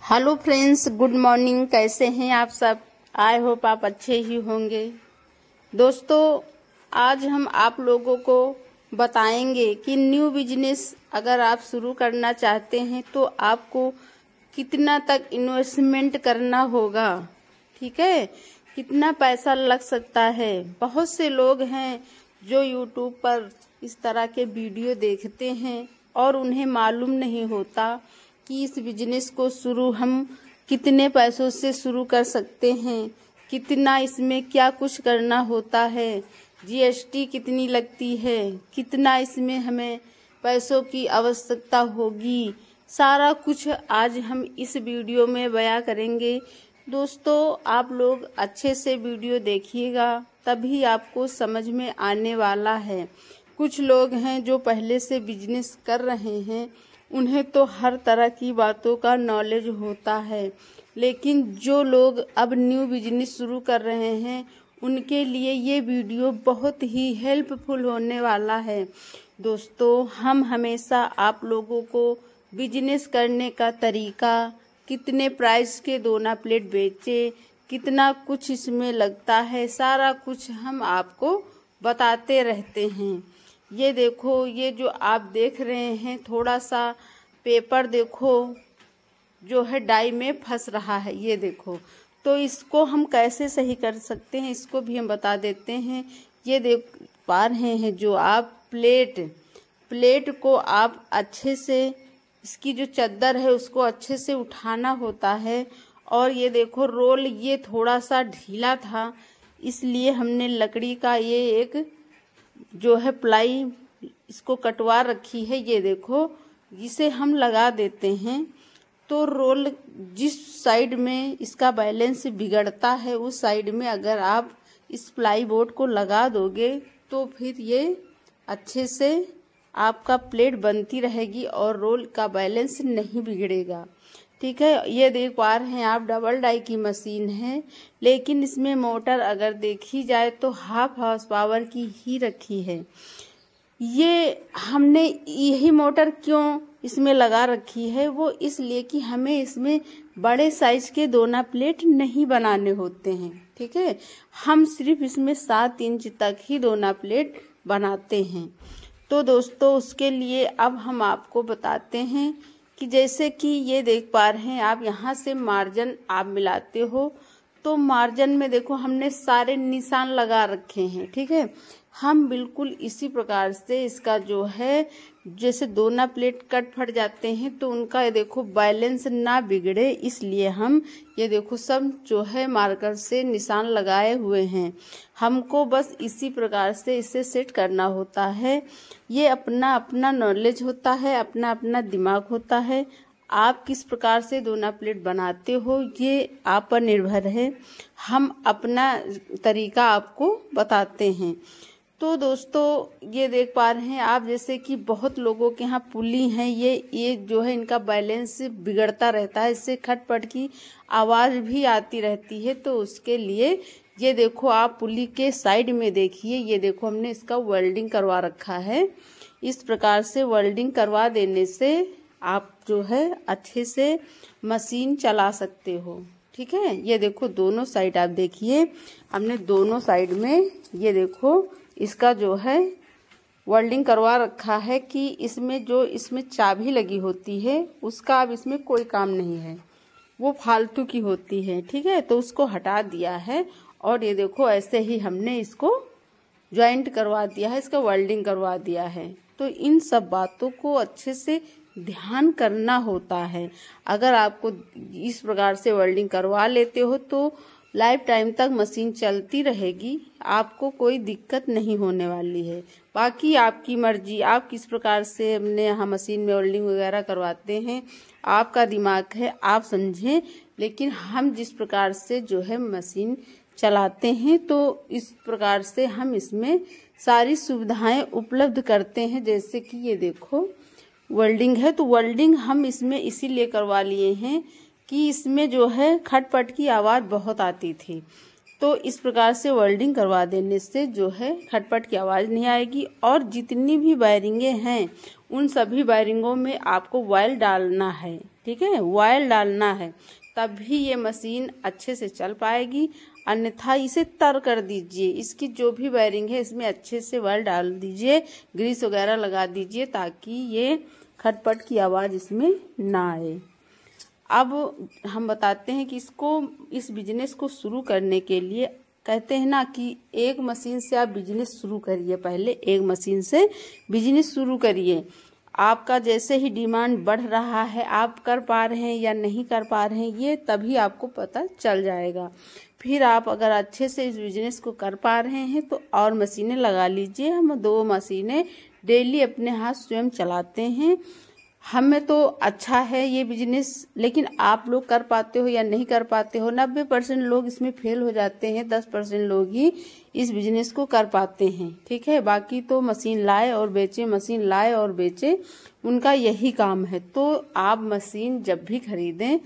Hello friends, good morning. कैसे हैं आप सब? आई होप आप अच्छे ही होंगे। दोस्तों, आज हम आप लोगों को बताएंगे कि न्यू बिजनेस अगर आप शुरू करना चाहते हैं तो आपको कितना तक इन्वेस्टमेंट करना होगा, ठीक है, कितना पैसा लग सकता है। बहुत से लोग हैं जो यूट्यूब पर इस तरह के वीडियो देखते हैं और उन्हें मालूम नहीं होता कि इस बिजनेस को शुरू हम कितने पैसों से शुरू कर सकते हैं, कितना इसमें क्या कुछ करना होता है, जीएसटी कितनी लगती है, कितना इसमें हमें पैसों की आवश्यकता होगी। सारा कुछ आज हम इस वीडियो में बयां करेंगे। दोस्तों, आप लोग अच्छे से वीडियो देखिएगा, तभी आपको समझ में आने वाला है। कुछ लोग हैं जो पहले से बिजनेस कर रहे हैं, उन्हें तो हर तरह की बातों का नॉलेज होता है, लेकिन जो लोग अब न्यू बिजनेस शुरू कर रहे हैं उनके लिए ये वीडियो बहुत ही हेल्पफुल होने वाला है। दोस्तों, हम हमेशा आप लोगों को बिजनेस करने का तरीका, कितने प्राइस के दोना प्लेट बेचे, कितना कुछ इसमें लगता है, सारा कुछ हम आपको बताते रहते हैं। ये देखो, ये जो आप देख रहे हैं थोड़ा सा पेपर देखो जो है डाई में फंस रहा है, ये देखो। तो इसको हम कैसे सही कर सकते हैं इसको भी हम बता देते हैं। ये देख पा रहे हैं जो आप प्लेट को आप अच्छे से, इसकी जो चद्दर है उसको अच्छे से उठाना होता है। और ये देखो रोल ये थोड़ा सा ढीला था, इसलिए हमने लकड़ी का ये एक जो है प्लाई इसको कटवा रखी है। ये देखो, इसे हम लगा देते हैं तो रोल जिस साइड में इसका बैलेंस बिगड़ता है उस साइड में अगर आप इस प्लाई बोर्ड को लगा दोगे तो फिर ये अच्छे से आपका प्लेट बनती रहेगी और रोल का बैलेंस नहीं बिगड़ेगा, ठीक है। ये देख पा रहे हैं आप डबल डाई की मशीन है, लेकिन इसमें मोटर अगर देखी जाए तो 1/2 हॉर्स पावर की ही रखी है। ये हमने यही मोटर क्यों इसमें लगा रखी है, वो इसलिए कि हमें इसमें बड़े साइज के दोना प्लेट नहीं बनाने होते हैं, ठीक है। हम सिर्फ इसमें 7 इंच तक ही दोना प्लेट बनाते हैं। तो दोस्तों, उसके लिए अब हम आपको बताते हैं कि जैसे कि ये देख पा रहे हैं आप, यहाँ से मार्जिन आप मिलाते हो तो मार्जिन में देखो हमने सारे निशान लगा रखे हैं, ठीक है। हम बिल्कुल इसी प्रकार से इसका जो है, जैसे दोना प्लेट कट फट जाते हैं तो उनका ये देखो बैलेंस ना बिगड़े, इसलिए हम ये देखो सब जो है मार्कर से निशान लगाए हुए हैं। हमको बस इसी प्रकार से इसे सेट करना होता है। ये अपना अपना नॉलेज होता है, अपना अपना दिमाग होता है। आप किस प्रकार से दोना प्लेट बनाते हो ये आप पर निर्भर है, हम अपना तरीका आपको बताते हैं। तो दोस्तों, ये देख पा रहे हैं आप, जैसे कि बहुत लोगों के यहाँ पुली हैं, ये जो है इनका बैलेंस बिगड़ता रहता है, इससे खटपट की आवाज़ भी आती रहती है। तो उसके लिए ये देखो आप पुली के साइड में देखिए, ये देखो हमने इसका वेल्डिंग करवा रखा है। इस प्रकार से वेल्डिंग करवा देने से आप जो है अच्छे से मशीन चला सकते हो, ठीक है। ये देखो दोनों साइड आप देखिए, हमने दोनों साइड में ये देखो इसका जो है वेल्डिंग करवा रखा है कि इसमें जो इसमें चाबी लगी होती है उसका अब इसमें कोई काम नहीं है, वो फालतू की होती है, ठीक है। तो उसको हटा दिया है और ये देखो ऐसे ही हमने इसको ज्वाइंट करवा दिया है, इसका वेल्डिंग करवा दिया है। तो इन सब बातों को अच्छे से ध्यान करना होता है। अगर आपको इस प्रकार से वेल्डिंग करवा लेते हो तो लाइफ टाइम तक मशीन चलती रहेगी, आपको कोई दिक्कत नहीं होने वाली है। बाकी आपकी मर्जी, आप किस प्रकार से हमने यहाँ मशीन में वेल्डिंग वगैरह करवाते हैं, आपका दिमाग है, आप समझें। लेकिन हम जिस प्रकार से जो है मशीन चलाते हैं तो इस प्रकार से हम इसमें सारी सुविधाएं उपलब्ध करते हैं। जैसे कि ये देखो वेल्डिंग है, तो वेल्डिंग हम इसमें इसीलिए करवा लिए हैं कि इसमें जो है खटपट की आवाज़ बहुत आती थी। तो इस प्रकार से वेल्डिंग करवा देने से जो है खटपट की आवाज़ नहीं आएगी। और जितनी भी वायरिंगें हैं उन सभी वायरिंगों में आपको ऑयल डालना है, ठीक है, ऑयल डालना है, तभी ये मशीन अच्छे से चल पाएगी, अन्यथा इसे तर कर दीजिए। इसकी जो भी वायरिंग है इसमें अच्छे से ऑयल डाल दीजिए, ग्रीस वगैरह लगा दीजिए ताकि ये खटपट की आवाज़ इसमें ना आए। अब हम बताते हैं कि इस बिजनेस को शुरू करने के लिए कहते हैं ना कि एक मशीन से आप बिजनेस शुरू करिए। पहले एक मशीन से बिजनेस शुरू करिए। आपका जैसे ही डिमांड बढ़ रहा है, आप कर पा रहे हैं या नहीं कर पा रहे हैं, ये तभी आपको पता चल जाएगा। फिर आप अगर अच्छे से इस बिजनेस को कर पा रहे हैं तो और मशीनें लगा लीजिए। हम 2 मशीनें डेली अपने हाथ स्वयं चलाते हैं। हमें तो अच्छा है ये बिजनेस, लेकिन आप लोग कर पाते हो या नहीं कर पाते हो। 90% लोग इसमें फेल हो जाते हैं, 10% लोग ही इस बिजनेस को कर पाते हैं। ठीक है, बाकी तो मशीन लाए और बेचे, मशीन लाए और बेचे, उनका यही काम है। तो आप मशीन जब भी खरीदें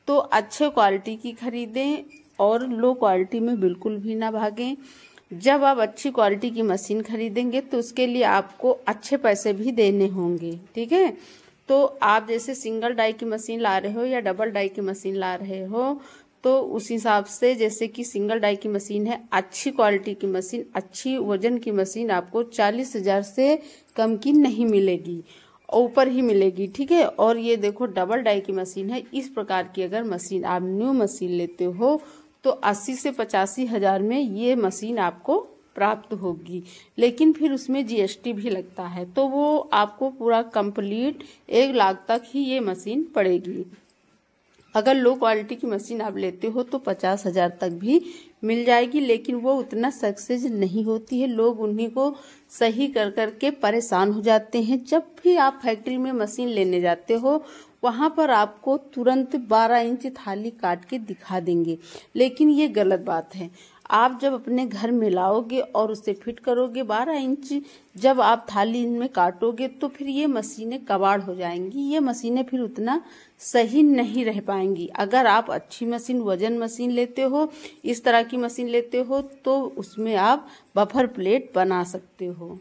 तो अच्छे क्वालिटी की खरीदें और लो क्वालिटी में बिल्कुल भी ना भागें। जब आप अच्छी क्वालिटी की मशीन खरीदेंगे तो उसके लिए आपको अच्छे पैसे भी देने होंगे। ठीक है, तो आप जैसे सिंगल डाई की मशीन ला रहे हो या डबल डाई की मशीन ला रहे हो तो उस हिसाब से, जैसे कि सिंगल डाई की मशीन है, अच्छी क्वालिटी की मशीन, अच्छी वजन की मशीन आपको 40,000 से कम की नहीं मिलेगी, ऊपर ही मिलेगी। ठीक है, और ये देखो डबल डाई की मशीन है। इस प्रकार की अगर मशीन आप न्यू मशीन लेते हो तो 80 से 85,000 में ये मशीन आपको प्राप्त होगी, लेकिन फिर उसमें GST भी लगता है, तो वो आपको पूरा कंप्लीट 1 लाख तक ही ये मशीन पड़ेगी। अगर लो क्वालिटी की मशीन आप लेते हो तो 50,000 तक भी मिल जाएगी, लेकिन वो उतना सक्सेस नहीं होती है। लोग उन्हीं को सही कर करके परेशान हो जाते हैं। जब भी आप फैक्ट्री में मशीन लेने जाते हो वहां पर आपको तुरंत 12 इंच थाली काट के दिखा देंगे, लेकिन ये गलत बात है। आप जब अपने घर में लाओगे और उसे फिट करोगे 12 इंच जब आप थाली में काटोगे तो फिर ये मशीनें कबाड़ हो जाएंगी। ये मशीनें फिर उतना सही नहीं रह पाएंगी। अगर आप अच्छी मशीन, वजन मशीन लेते हो, इस तरह की मशीन लेते हो तो उसमें आप बफर प्लेट बना सकते हो।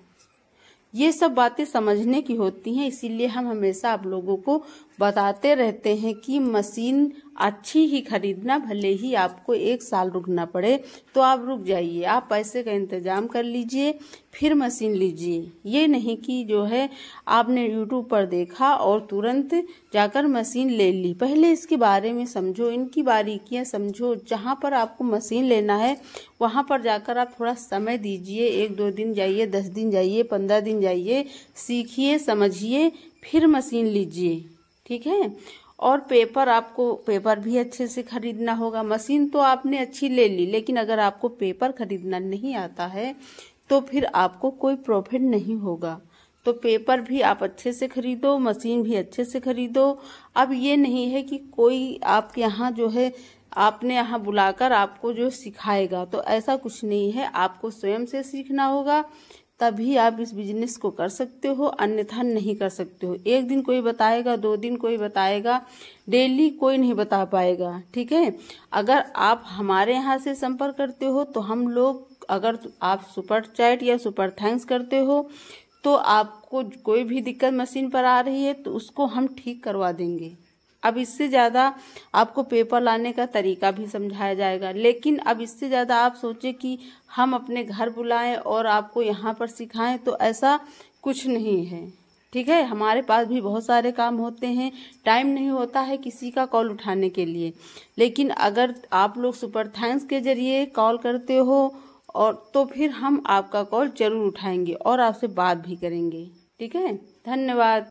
ये सब बातें समझने की होती हैं, इसीलिए हम हमेशा आप लोगों को बताते रहते हैं कि मशीन अच्छी ही खरीदना, भले ही आपको 1 साल रुकना पड़े तो आप रुक जाइए, आप पैसे का इंतजाम कर लीजिए, फिर मशीन लीजिए। ये नहीं कि जो है आपने YouTube पर देखा और तुरंत जाकर मशीन ले ली। पहले इसके बारे में समझो, इनकी बारीकियां समझो। जहां पर आपको मशीन लेना है वहां पर जाकर आप थोड़ा समय दीजिए, 1-2 दिन जाइए, 10 दिन जाइए, 15 दिन जाइए, सीखिए, समझिए, फिर मशीन लीजिए। ठीक है, और पेपर भी अच्छे से खरीदना होगा। मशीन तो आपने अच्छी ले ली, लेकिन अगर आपको पेपर खरीदना नहीं आता है तो फिर आपको कोई प्रॉफिट नहीं होगा। तो पेपर भी आप अच्छे से खरीदो, मशीन भी अच्छे से खरीदो। अब ये नहीं है कि कोई आपके यहाँ जो है आपने यहाँ बुलाकर आपको जो सिखाएगा, तो ऐसा कुछ नहीं है। आपको स्वयं से सीखना होगा, तभी आप इस बिजनेस को कर सकते हो, अन्यथा नहीं कर सकते हो। 1 दिन कोई बताएगा, 2 दिन कोई बताएगा, डेली कोई नहीं बता पाएगा। ठीक है, अगर आप हमारे यहाँ से संपर्क करते हो तो हम लोग, अगर आप सुपर चैट या सुपर थैंक्स करते हो तो आपको कोई भी दिक्कत मशीन पर आ रही है तो उसको हम ठीक करवा देंगे। अब इससे ज़्यादा आपको पेपर लाने का तरीका भी समझाया जाएगा, लेकिन अब इससे ज़्यादा आप सोचें कि हम अपने घर बुलाएं और आपको यहाँ पर सिखाएं, तो ऐसा कुछ नहीं है। ठीक है, हमारे पास भी बहुत सारे काम होते हैं, टाइम नहीं होता है किसी का कॉल उठाने के लिए। लेकिन अगर आप लोग सुपर थैंक्स के जरिए कॉल करते हो और तो फिर हम आपका कॉल जरूर उठाएंगे और आपसे बात भी करेंगे। ठीक है, धन्यवाद।